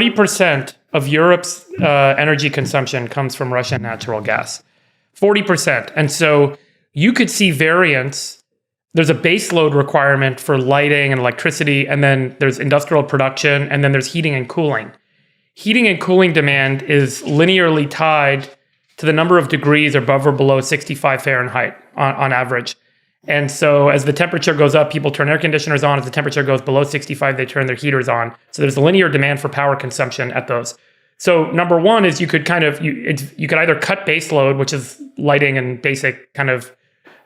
40% of Europe's energy consumption comes from Russian natural gas. 40%. And so you could see variance. There's a base load requirement for lighting and electricity, and then there's industrial production, and then there's heating and cooling. Heating and cooling demand is linearly tied to the number of degrees above or below 65 Fahrenheit on average. And so as the temperature goes up, people turn air conditioners on. As the temperature goes below 65, they turn their heaters on. So there's a linear demand for power consumption at those. So number one is you could you could either cut base load, which is lighting and basic kind of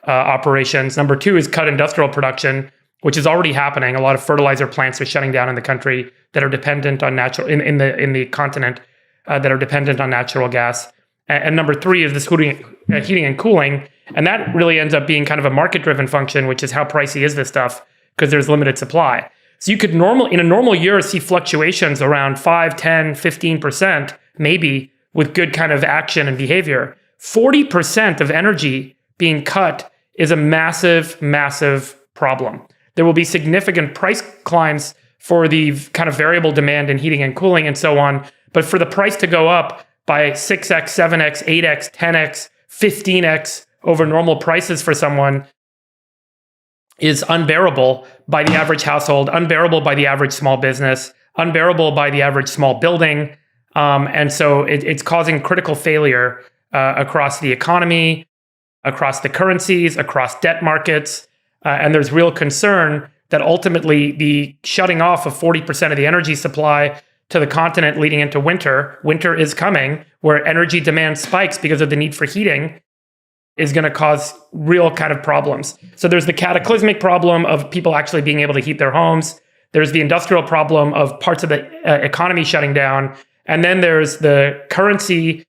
operations. Number two is cut industrial production, which is already happening. A lot of fertilizer plants are shutting down in the country that are dependent on in the continent that are dependent on natural gas. And number three is this heating and cooling. And that really ends up being kind of a market-driven function, which is how pricey is this stuff, because there's limited supply. So you could in a normal year see fluctuations around 5, 10, 15%, maybe, with good kind of action and behavior. 40% of energy being cut is a massive, massive problem. There will be significant price climbs for the kind of variable demand in heating and cooling and so on. But for the price to go up by 6x, 7x, 8x, 10x, 15x over normal prices for someone is unbearable by the average household, unbearable by the average small business, unbearable by the average small building. And so it's causing critical failure across the economy, across the currencies, across debt markets. And there's real concern that ultimately the shutting off of 40% of the energy supply to the continent leading into winter is coming, where energy demand spikes because of the need for heating, is going to cause real kind of problems. So there's the cataclysmic problem of people actually being able to heat their homes. There's the industrial problem of parts of the economy shutting down. And then there's the currency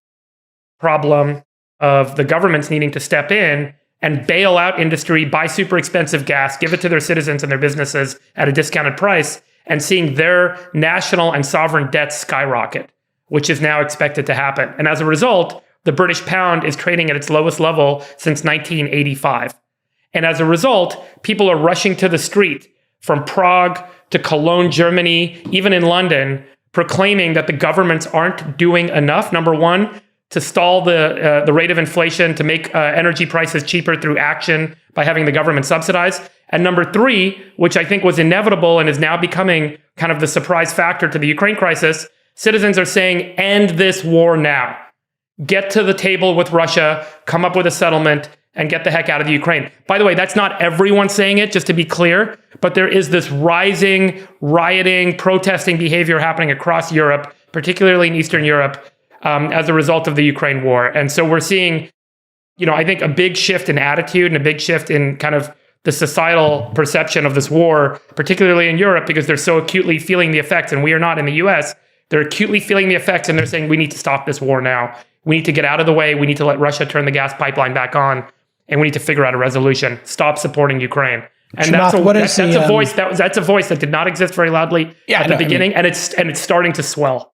problem of the governments needing to step in and bail out industry, buy super expensive gas, give it to their citizens and their businesses at a discounted price, and seeing their national and sovereign debts skyrocket, which is now expected to happen. And as a result, the British pound is trading at its lowest level since 1985. And as a result, people are rushing to the street from Prague to Cologne, Germany, even in London, proclaiming that the governments aren't doing enough, number one, to stall the rate of inflation, to make energy prices cheaper through action by having the government subsidize. And number three, which I think was inevitable and is now becoming kind of the surprise factor to the Ukraine crisis, citizens are saying, end this war now. Get to the table with Russia, come up with a settlement, and get the heck out of the Ukraine. By the way, that's not everyone saying it, just to be clear, but there is this rising, rioting, protesting behavior happening across Europe, particularly in Eastern Europe, as a result of the Ukraine war. And so we're seeing, I think a big shift in attitude and a big shift in kind of the societal perception of this war, particularly in Europe, because they're so acutely feeling the effects, and we are not in the US. They're acutely feeling the effects, and they're saying, we need to stop this war now. We need to get out of the way. We need to let Russia turn the gas pipeline back on, and we need to figure out a resolution. Stop supporting Ukraine. And Chamath, that's a voice that did not exist very loudly at the beginning, and it's starting to swell.